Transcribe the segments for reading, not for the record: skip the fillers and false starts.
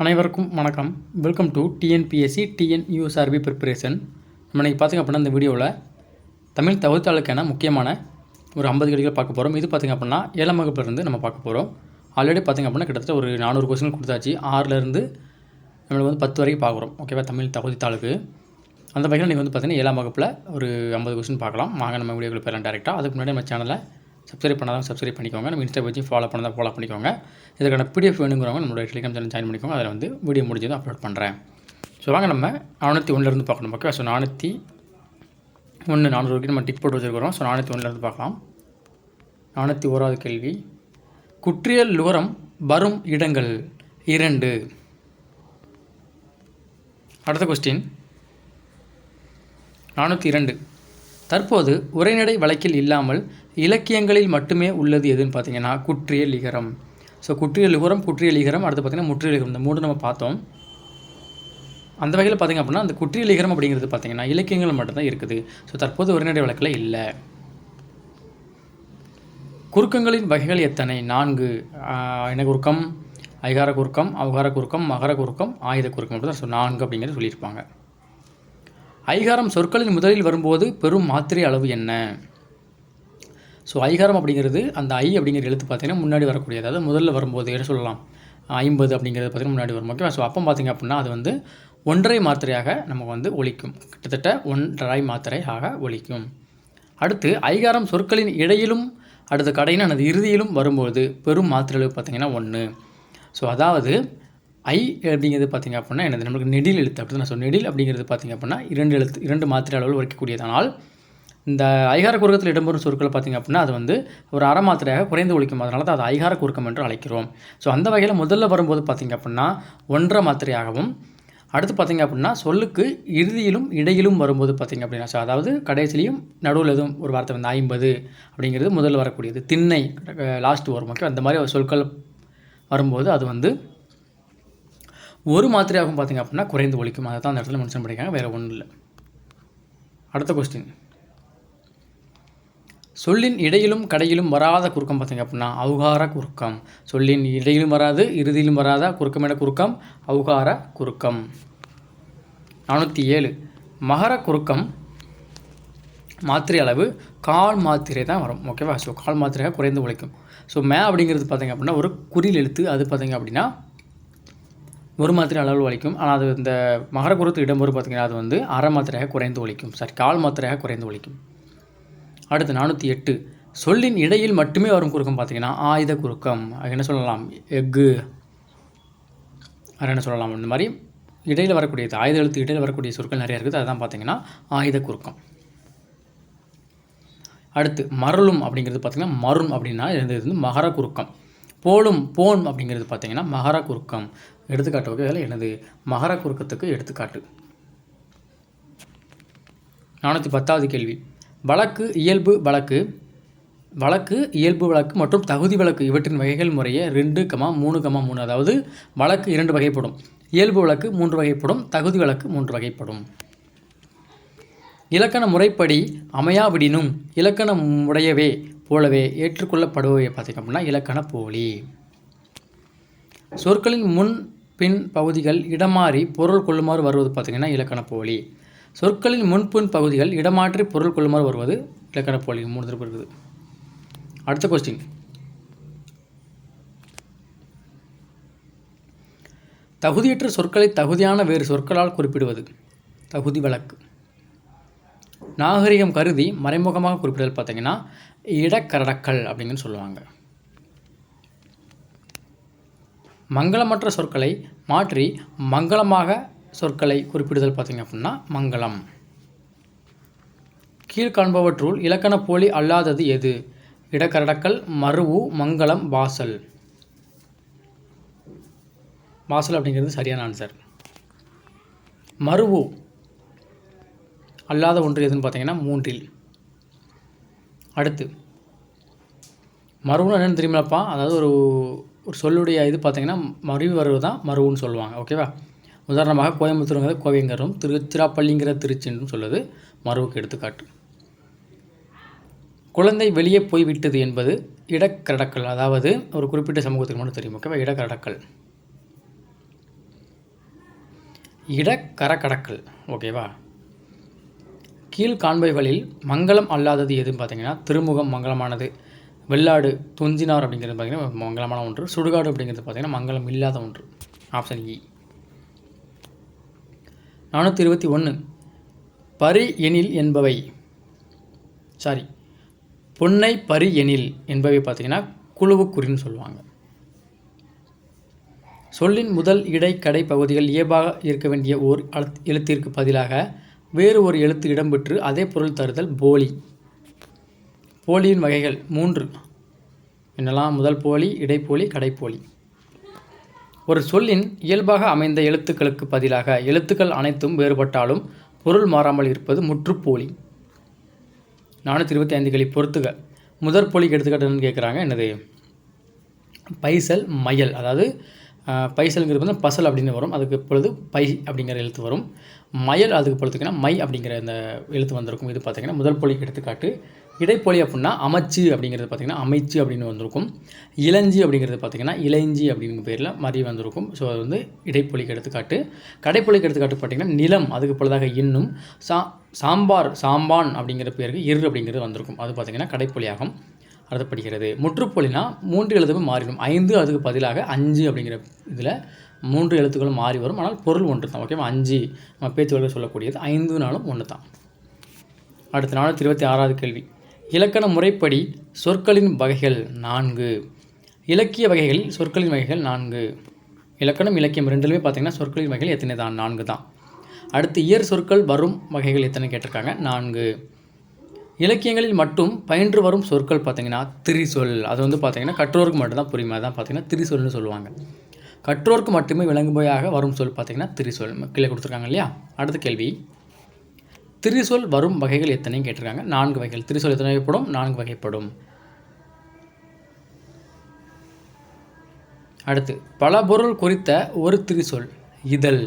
அனைவருக்கும் வணக்கம். Welcome to TNPSC TNUSRB preparation. நம்ம இன்றைக்கி பார்த்திங்க அப்படின்னா இந்த வீடியோவில் தமிழ் தகுதித்தாளுக்கான முக்கியமான ஒரு 50 கேள்விகள் பார்க்க போகிறோம். இது பார்த்திங்க அப்படின்னா 7ஆம் வகுப்புலேருந்து நம்ம பார்க்க போகிறோம். ஆல்ரெடி பார்த்திங்க அப்படின்னா கிட்டத்தட்ட ஒரு 400 கொஸ்டின் கொடுத்தாச்சு. 6லேருந்து நம்மளுக்கு வந்து 10 வரைக்கும் பார்க்குறோம். ஓகேவா, தமிழ் தகுதித்தாளுக்கு அந்த வகையில் நீங்கள் வந்து பார்த்திங்கன்னா 7ஆம் வகுப்பில் ஒரு 50 கொஸ்டின் பார்க்கலாம். வாங்க நம்ம வீடியோக்குள்ள போயிடலாம் டேரெக்டாக. அதுக்கு முன்னாடி நம்ம சேனலை சப்ஸ்கிரைப் பண்ணாதான் சப்ஸ்கிரைப் பண்ணிக்கோங்க. நம்ம இன்ஸ்டா பேஜ் ஃபாலோ பண்ணால் ஃபாலோ பண்ணிக்கோங்க. இதுக்கான பிடிஎஃப் வேணுங்கிறவங்க நம்மளோட டெலிகிராம் சேனல் ஜாயின் பண்ணிக்கோங்க. அதில் வந்து வீடியோ முடிஞ்சதும் அப்லோட் பண்ணுறேன். ஸோ வாங்க நம்ம 401 பார்க்கணும். ஓகே, ஸோ 401 400 வரைக்கும் நம்ம டிக் போட்டு வச்சுருக்கிறோம். ஸோ 401 பார்க்கலாம். 401வது கேள்வி, குற்றியல் லுகரம் வரும் இடங்கள் 2. அடுத்த கொஸ்டின் 402, தற்போது உரைநடை வழக்கில் இல்லாமல் இலக்கியங்களில் மட்டுமே உள்ளது எதுன்னு பார்த்தீங்கன்னா குற்றியல் லிகரம். ஸோ குற்றியல் லிகரம், குற்றியல் லிகரம், அடுத்து பார்த்திங்கன்னா முற்றியல் லிகரம், இந்த 3 நம்ம பார்த்தோம். அந்த வகையில் பார்த்திங்க அப்படின்னா அந்த குற்றியல் லிகரம் அப்படிங்கிறது பார்த்திங்கன்னா இலக்கியங்கள் மட்டும்தான் இருக்குது. ஸோ தற்போது உரைநடை வழக்கில் இல்லை. குறுக்கங்களின் வகைகள் எத்தனை? 4. இனக்குறுக்கம், ஐகார குறுக்கம், அவகார குறுக்கம், மகர குறுக்கம், ஆயுத குறுக்கம் அப்படி தான். ஸோ 4 அப்படிங்கிறது சொல்லியிருப்பாங்க. ஐகாரம் சொற்களின் முதலில் வரும்போது பெரும் மாத்திரை அளவு என்ன? ஸோ ஐகாரம் அப்படிங்கிறது அந்த ஐ அப்படிங்கிற எழுத்து பார்த்திங்கன்னா முன்னாடி வரக்கூடியது, அதாவது முதல்ல வரும்போது என்ன சொல்லலாம், 50 அப்படிங்கிறது பார்த்திங்கன்னா முன்னாடி வரும். ஓகேவா, ஸோ அப்போ பார்த்திங்க அப்படின்னா அது வந்து 1.5 மாத்திரையாக நமக்கு வந்து ஒலிக்கும். கிட்டத்தட்ட 1.5 மாத்திரையாக ஒலிக்கும். அடுத்து ஐகாரம் சொற்களின் இடையிலும் அடுத்த கடையின் அல்லது இறுதியிலும் வரும்போது பெரும் மாத்திரை அளவு பார்த்திங்கன்னா 1. ஸோ அதாவது ஐ அப்படிங்கிறது பார்த்திங்க அப்படின்னா என்னது, நம்மளுக்கு நெடில் எழுத்து அப்படி தான். ஸோ நெடில் அப்படிங்கிறது பார்த்திங்க அப்படின்னா 2 மாத்திரை அளவில் வரைக்கக்கூடியதனால் இந்த ஐகார குறுக்கத்தில் இடம்பெறும் சொற்களை பார்த்திங்க அப்படின்னா அது வந்து ஒரு அரை மாத்திரையாக குறைந்து ஒலிக்கும். அதனால தான் அது ஐகார குறுக்கம் என்று அழைக்கிறோம். ஸோ அந்த வகையில் முதல்ல வரும்போது பார்த்திங்க அப்படின்னா 1.5 மாத்திரையாகவும், அடுத்து பார்த்திங்க அப்படின்னா சொல்லுக்கு இறுதியிலும் இடையிலும் வரும்போது பார்த்திங்க அப்படின்னா, ஸோ அதாவது கடைசிலையும் நடுவில் எதுவும் ஒரு வார்த்தை வந்து 50 அப்படிங்கிறது முதல்ல வரக்கூடியது, திண்ணை லாஸ்ட்டு வரும். ஓகே, அந்த மாதிரி சொற்கள் வரும்போது அது வந்து 1 மாத்திரையாகவும் பார்த்திங்க அப்படின்னா குறைந்து ஒலிக்கும். அதை தான் அந்த இடத்துல மென்ஷன் பண்ணியிருக்காங்க, வேறு ஒன்றும் இல்லை. அடுத்த கொஸ்டின், சொல்லின் இடையிலும் கடையிலும் வராத குறுக்கம் பார்த்திங்க அப்படின்னா அவுகார குறுக்கம். சொல்லின் இடையிலும் வராது, இறுதியிலும் வராத குறுக்கமென குறுக்கம் அவுகார குறுக்கம். 407, மகர குறுக்கம் மாத்திரை அளவு 1/4 மாத்திரை தான் வரும். ஓகேவா, ஸோ 1/4 மாத்திரையாக குறைந்து உழைக்கும். ஸோ அப்படிங்கிறது பார்த்திங்க அப்படின்னா ஒரு குறில் எழுத்து, அது பார்த்திங்க அப்படின்னா 1 மாத்திரை அளவில் ஒலிக்கும். ஆனால் அது இந்த மகர குறுத்து இடம்பெறும் பார்த்திங்கன்னா அது வந்து அரை மாத்திரையாக குறைந்து ஒலிக்கும். 1/4 மாத்திரையாக குறைந்து ஒலிக்கும். அடுத்து 408, சொல்லின் இடையில் மட்டுமே வரும் குறுக்கம் பார்த்திங்கன்னா ஆயுத குறுக்கம். அது என்ன சொல்லலாம், எஃகு, அது என்ன சொல்லலாம், இந்த மாதிரி இடையில் வரக்கூடியது, ஆயுத எழுத்து இடையில் வரக்கூடிய சொற்கள் நிறைய இருக்குது. அதுதான் பார்த்திங்கன்னா ஆயுத குறுக்கம். அடுத்து மருளும் அப்படிங்கிறது பார்த்திங்கன்னா மருண் அப்படின்னா இது வந்து மகர குறுக்கம். போலும் போன் அப்படிங்கிறது பார்த்திங்கன்னா மகர குறுக்கம். எடுத்துக்காட்டு வகையில் எனது மகர குறுக்கத்துக்கு எடுத்துக்காட்டு. 410வது கேள்வி, வழக்கு, இயல்பு வழக்கு, வழக்கு, இயல்பு வழக்கு மற்றும் தகுதி வழக்கு இவற்றின் வகைகள் முறையே 2, 3, 3. அதாவது வழக்கு 2 வகைப்படும், இயல்பு வழக்கு 3 வகைப்படும், தகுதி வழக்கு 3 வகைப்படும். இலக்கண முறைப்படி அமையாவிடினும் இலக்கண உடையவே போலவே ஏற்றுக்கொள்ளப்படுபவை பார்த்திங்க அப்படின்னா இலக்கண போலி. சொற்களின் முன் பின் பகுதிகள் இடமாறி பொருள் கொள்ளுமாறு வருவது பார்த்திங்கன்னா இலக்கண போலி. சொற்களின் முன்பின் பகுதிகள் இடமாற்றி பொருள் கொள்ளுமாறு வருவது இலக்கண போலி. 3 திருப்பு இருக்குது. அடுத்த கொஸ்டின், தகுதியற்ற சொற்களை தகுதியான வேறு சொற்களால் குறிப்பிடுவது தகுதி வழக்கு. நாகரிகம் கருதி மறைமுகமாக குறிப்பிடுதல் பார்த்திங்கன்னா இடக்கரடக்கல் அப்படிங்கன்னு சொல்லுவாங்க. மங்களமற்ற சொற்களை மாற்றி மங்களமாக சொற்களை குறிப்பிடுதல் பார்த்திங்க அப்படின்னா மங்களம். கீழ்காண்பவற்றுள் இலக்கண போலி அல்லாதது எது? இடக்கரடக்கல், மருவு, மங்களம், வாசல். வாசல் அப்படிங்கிறது சரியான ஆன்சர். மருவு அல்லாத ஒன்று எதுன்னு பார்த்தீங்கன்னா 3. அடுத்து மருவுன்னு என்னென்னு தெரியுமாப்பா, அதாவது ஒரு சொல்லுடைய இது பார்த்திங்கன்னா மருவி வருவது தான் மருவுன்னு சொல்லுவாங்க. ஓகேவா, உதாரணமாக கோயம்புத்தூருங்கிறது கோவைங்கரும், திருச்சிராப்பள்ளிங்கிற திருச்சின்னு சொல்லுது மருவுக்கு எடுத்துக்காட்டு. குழந்தை வெளியே போய்விட்டது என்பது இடக்கரடக்கல், அதாவது ஒரு குறிப்பிட்ட சமூகத்துக்கு மட்டும் தெரியும். ஓகேவா, இடக்கரடக்கல். இடக்கரக்கடக்கல். ஓகேவா? கீழ் காண்பவைகளில் மங்களம் அல்லாதது எதுன்னு பார்த்தீங்கன்னா, திருமுகம் மங்களமானது, வெள்ளாடு துஞ்சினார் அப்படிங்கிறது பார்த்திங்கன்னா மங்களமான ஒன்று, சுடுகாடு அப்படிங்கிறது பார்த்திங்கன்னா மங்களம் இல்லாத ஒன்று. ஆப்ஷன் இ. 421 பரி எனில் என்பவை பொன்னை பரி எனில் என்பவை பார்த்திங்கன்னா குழுவுக்குறின்னு சொல்லுவாங்க. சொல்லின் முதல் இடை கடை பகுதிகள் இயல்பாக இருக்க வேண்டிய ஓர் எழுத்திற்கு பதிலாக வேறு ஒரு எழுத்து இடம்பெற்று அதே பொருள் தருதல் போலி. போலியின் வகைகள் 3 என்னெல்லாம்? முதல் போலி, இடைப்போலி, கடைப்போலி. ஒரு சொல்லின் இயல்பாக அமைந்த எழுத்துக்களுக்கு பதிலாக எழுத்துக்கள் அனைத்தும் வேறுபட்டாலும் பொருள் மாறாமல் இருப்பது முற்றுப்போலி. 425களை பொறுத்துக. முதற் போலிக்கு எடுத்துக்காட்டுன்னு கேட்குறாங்க. என்னது? பைசல், மயல். அதாவது பைசல்ங்கிறது வந்து பசல் அப்படின்னு வரும், அதுக்கு இப்பொழுது பை அப்படிங்கிற எழுத்து வரும். மயல் அதுக்கு பொறுத்துக்கினா மை அப்படிங்கிற இந்த எழுத்து வந்திருக்கும். இது பார்த்திங்கன்னா முதல் போலிக்கு எடுத்துக்காட்டு. இடைப்போலி அப்படின்னா அமைச்சு அப்படிங்கிறது பார்த்திங்கன்னா அமைச்சு அப்படின்னு வந்திருக்கும். இளஞ்சி அப்படிங்கிறது பார்த்திங்கன்னா இளைஞ்சி அப்படிங்கிற பேரில் மாதிரி வந்திருக்கும். ஸோ அது வந்து இடைப்போலிக்கு எடுத்துக்காட்டு. கடைப்போலிக்கு எடுத்துக்காட்டு பார்த்திங்கன்னா நிலம், அதுக்கு பொழுதாக இன்னும். சாம்பார், சாம்பான் அப்படிங்கிற பேருக்கு இரு அப்படிங்கிறது வந்திருக்கும். அது பார்த்திங்கன்னா கடைப்போலியாகும் அர்த்தப்படுகிறது. முற்றுப்போலினா 3 எழுத்துக்கள் மாறிடும். 5 அதுக்கு பதிலாக 5 அப்படிங்கிற இதில் 3 எழுத்துக்களும் மாறி வரும். ஆனால் பொருள் ஒன்று தான். ஓகேவா? 5 நம்ம பேச்சு வழக்கில் சொல்லக்கூடியது 5னாலும் ஒன்று தான். அடுத்து 426வது கேள்வி. இலக்கண முறைப்படி சொற்களின் வகைகள் 4. இலக்கிய வகைகளில் சொற்களின் வகைகள் 4. இலக்கணம், இலக்கியம் ரெண்டுலேயுமே பார்த்திங்கன்னா சொற்களின் வகைகள் எத்தனை தான்? 4 தான். அடுத்து இயற் சொற்கள் வரும் வகைகள் எத்தனை கேட்டிருக்காங்க? 4. இலக்கியங்களில் மட்டும் பயின்று வரும் சொற்கள் பார்த்திங்கன்னா திரிசொல். அது வந்து பார்த்திங்கன்னா கற்றோருக்கு மட்டும்தான் புரியுமா? தான் பார்த்திங்கன்னா திரிசொல்னு சொல்லுவாங்க. கற்றோருக்கு மட்டுமே விளங்கும்படியாக வரும் சொல் பார்த்திங்கன்னா திரிசொல். கீழே கொடுத்துருக்காங்க இல்லையா? அடுத்த கேள்வி. திரிசொல் வரும் வகைகள் எத்தனையும் கேட்டிருக்காங்க. 4 வகைகள். திரிசொல் எத்தனை வகைப்படும்? 4 வகைப்படும். அடுத்து பல பொருள் குறித்த ஒரு திரிசொல் இதழ்.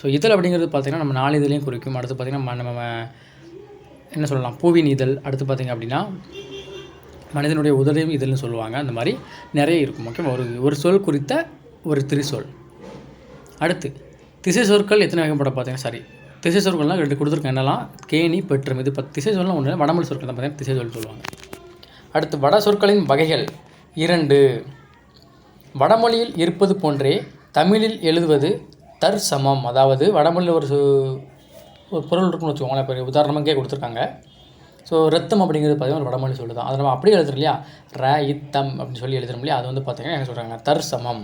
ஸோ இதழ் அப்படிங்கிறது பார்த்திங்கன்னா நம்ம 4 இதழையும் குறிக்கும். அடுத்து பார்த்திங்கன்னா நம்ம என்ன சொல்லலாம்? பூவின் இதழ். அடுத்து பார்த்திங்க அப்படின்னா மனிதனுடைய உதடையும் இதழ்னு சொல்லுவாங்க. அந்த மாதிரி நிறைய இருக்கும். ஓகே, ஒரு சொல் குறித்த ஒரு திரிசொல். அடுத்து திசை சொற்கள் எத்தனை வகைப்பட பார்த்தீங்கன்னா திசை சொற்கள்லாம் 2 கொடுத்துருக்கேன். என்னெல்லாம்? கேணி, பெற்றம். இது திசை சொல்லலாம் ஒன்று. வடமொழி சொற்கள் தான் பார்த்தீங்கன்னா திசை சொல் சொல்லுவாங்க. அடுத்து வட சொற்களின் வகைகள் 2. வடமொழியில் இருப்பது போன்றே தமிழில் எழுதுவது தற்சமம். அதாவது வடமொழியில் ஒரு பொருள் இருக்குன்னு வச்சுக்கோங்களேன். இப்போ உதாரணமாக கொடுத்துருக்காங்க. ஸோ ரத்தம் அப்படிங்கிறது பார்த்திங்கன்னா ஒரு வடமொழி சொல்லு தான். அதை நம்ம அப்படியே எழுதுறோம் இல்லையா? இத்தம் அப்படின்னு சொல்லி எழுதுறோம் இல்லையா? அது வந்து பார்த்திங்கன்னா என்ன சொல்கிறாங்க? தற்சமம்.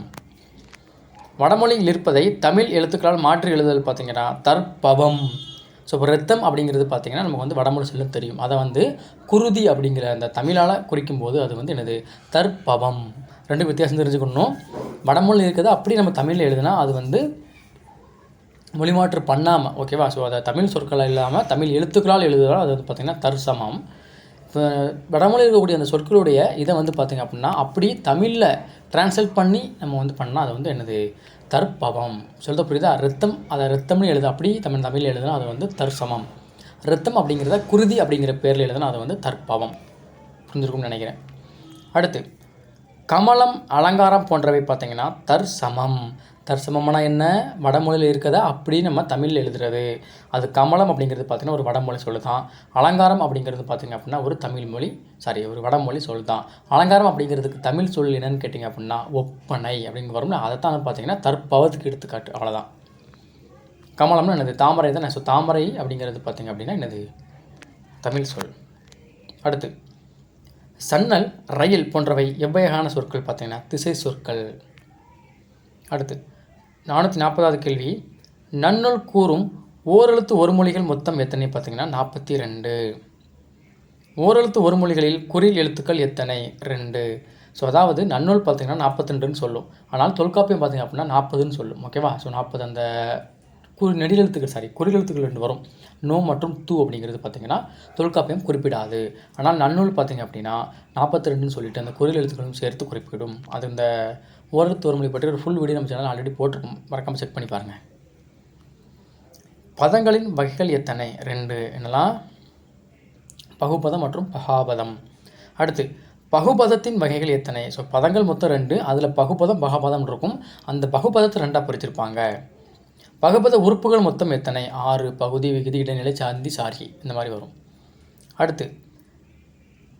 வடமொழியில் இருப்பதை தமிழ் எழுத்துக்களால் மாற்றி எழுதுதல் பார்த்திங்கன்னா தற்பவம். ஸோ இப்போ ரத்தம் அப்படிங்கிறது பார்த்திங்கன்னா நமக்கு வந்து வடமொழி சொல்ல தெரியும். அதை வந்து குருதி அப்படிங்கிற அந்த தமிழால் குறிக்கும் போது அது வந்து என்னது? தற்பவம். 2 வித்தியாசம் தெரிஞ்சுக்கணும். வடமொழி இருக்கிறது அப்படி நம்ம தமிழில் எழுதுனா அது வந்து மொழிமாற்று பண்ணாமல். ஓகேவா? ஸோ அதை தமிழ் சொற்கள் இல்லாமல் தமிழ் எழுத்துக்களால் எழுதுகிறோம். அது வந்து பார்த்திங்கன்னா தற்சமம். இப்போ வடமொழி இருக்கக்கூடிய அந்த சொற்களுடைய இதை வந்து பார்த்திங்க அப்படின்னா அப்படி தமிழில் ட்ரான்ஸ்லேட் பண்ணி நம்ம வந்து பண்ணால் அது வந்து என்னது? தற்பவம். சொல்ல புரியுதா? ரத்தம், அதை ரத்தம்னு எழுது அப்படி தமிழில் எழுதுனா அது வந்து தற்சமம். ரத்தம் அப்படிங்கிறத குருதி அப்படிங்கிற பேரில் எழுதுனா அது வந்து தற்பவம். புரிஞ்சிருக்கும்னு நினைக்கிறேன். அடுத்து கமலம், அலங்காரம் போன்றவை பார்த்திங்கன்னா தற்சமம். தற்சமம்னா என்ன? வடமொழியில் இருக்கிறத அப்படி நம்ம தமிழில் எழுதுறது. அது கமலம் அப்படிங்கிறது பார்த்திங்கன்னா ஒரு வடமொழி சொல் தான். அலங்காரம் அப்படிங்கிறது பார்த்திங்க அப்படின்னா ஒரு வடமொழி சொல் தான். அலங்காரம் அப்படிங்கிறதுக்கு தமிழ் சொல் என்னன்னு கேட்டிங்க அப்படின்னா ஒப்பனை அப்படிங்க வரும். அதை தான் பார்த்திங்கன்னா தற்பவத்துக்கு எடுத்துக்காட்டு. அவ்வளோதான். கமலம்னு என்னது? தாமரை தான். ஸோ தாமரை அப்படிங்கிறது பார்த்திங்க அப்படின்னா என்னது? தமிழ் சொல். அடுத்து சன்னல், ரயில் போன்றவை எவ்வகையான சொற்கள் பார்த்திங்கன்னா திசை சொற்கள். அடுத்து 440வது கேள்வி. நன்னூல் கூறும் ஓரெழுத்து ஒரு மொழிகள் மொத்தம் எத்தனை பார்த்திங்கன்னா 42. ஓரெழுத்து ஒரு மொழிகளில் குறில் எழுத்துக்கள் எத்தனை? 2. ஸோ அதாவது நன்னூல் பார்த்திங்கன்னா 42ன்னு சொல்லும். ஆனால் தொல்காப்பியம் பார்த்திங்க அப்படின்னா 40ன்னு சொல்லும். ஓகேவா? ஸோ 40 அந்த குறில் எழுத்துக்கள் 2 வரும். நோ மற்றும் தூ அப்படிங்கிறது பார்த்திங்கன்னா தொல்காப்பியம் குறிப்பிடாது. ஆனால் நன்னூல் பார்த்திங்க அப்படின்னா 42ன்னு சொல்லிட்டு அந்த குறில் எழுத்துக்களும் சேர்த்து குறிப்பிடும். அது இந்த ஓரெழுத்து ஒரு மொழி பற்றி ஒரு ஃபுல் வீடியோ நம்ம சேனல் ஆல்ரெடி போட்டிருக்கோம். மறக்காமல் செக் பண்ணி பாருங்கள். பதங்களின் வகைகள் எத்தனை? 2. என்னெல்லாம்? பகுபதம் மற்றும் பகாபதம். அடுத்து பகுபதத்தின் வகைகள் எத்தனை? ஸோ பதங்கள் மொத்தம் 2. அதில் பகுபதம் பகாபதம் இருக்கும். அந்த பகுபதத்தை 2ஆக பிரிச்சிருப்பாங்க. பகுபத உறுப்புகள் மொத்தம் எத்தனை? 6. பகுதி, விகுதி, இடைநிலை, சாந்தி, சாரி இந்த மாதிரி வரும். அடுத்து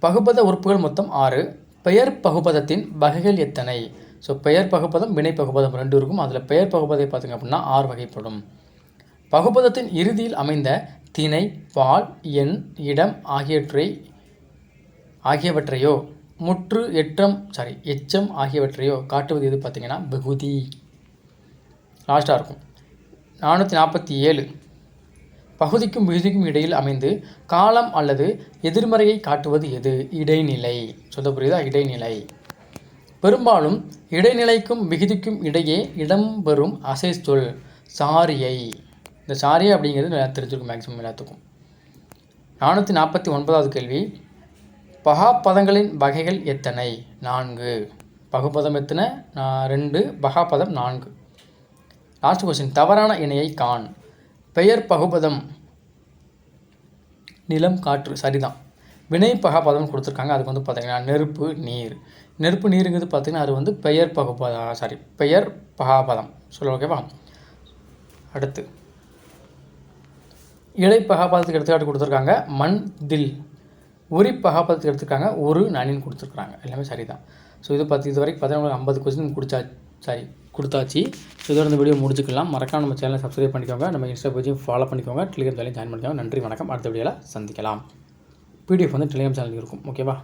பகுபத உறுப்புகள் மொத்தம் 6. பெயர் பகுபதத்தின் வகைகள் எத்தனை? ஸோ பெயர் பகுபதம், வினை பகுபதம் 2 இருக்கும். அதில் பெயர் பகுபதை பார்த்திங்க அப்படின்னா 6 வகைப்படும். பகுபதத்தின் இறுதியில் அமைந்த திணை, பால், எண், இடம் ஆகியவற்றையோ முற்று, எச்சம் ஆகியவற்றையோ காட்டுவது எது பார்த்திங்கன்னா விகுதி. லாஸ்ட்டாக இருக்கும். 447. பகுதிக்கும் விகுதிக்கும் இடையில் அமைந்து காலம் அல்லது எதிர்மறையை காட்டுவது எது? இடைநிலை. சொல்ல புரியுதா? இடைநிலை. பெரும்பாலும் இடைநிலைக்கும் விகுதிக்கும் இடையே இடம்பெறும் அசை சொல் சாரியை. இந்த சாரியை அப்படிங்கிறது தெரிஞ்சிருக்கும் மேக்ஸிமம் எல்லாத்துக்கும். 449வது கேள்வி. பகாப்பதங்களின் வகைகள் எத்தனை? 4. பகுபதம் எத்தனை? 2. பகாப்பதம் 4. Last question. தவறான இணையை காண். பெயர் பகுபதம் நிலம், காற்று சரிதான். வினை பகாபதம் கொடுத்துருக்காங்க. அதுக்கு வந்து பார்த்திங்கன்னா நெருப்பு, நீர். நெருப்பு, நீருங்கிறது பார்த்திங்கன்னா அது வந்து பெயர் பகாபதம் சொல்ல. ஓகேவா? அடுத்து இலை பகாபதத்துக்கு எடுத்துக்காட்டு கொடுத்துருக்காங்க மண், தில். உரி பகாபதத்துக்கு எடுத்துருக்காங்க ஒரு, நனின்னு கொடுத்துருக்குறாங்க. எல்லாமே சரிதான். ஸோ இது வரைக்கும் பார்த்தீங்கன்னா 50 கொஸ்டின் கொடுத்தாச்சு. ஸோ இதோட இந்த வீடியோ முடிச்சுக்கலாம். மறக்காம நம்ம சேனலை சப்ஸ்கிரைப் பண்ணிக்கோங்க. நம்ம இன்ஸ்டா பேஜையும் ஃபாலோ பண்ணிக்கோங்க. டெலிகிராம் சேனலையும் ஜாயின் பண்ணிக்கோங்க. நன்றி, வணக்கம். அடுத்த வீடியோவில் சந்திக்கலாம். பிடிஎஃப் வந்து டெலிகிராம் சேனல் இருக்கும். ஓகேவா?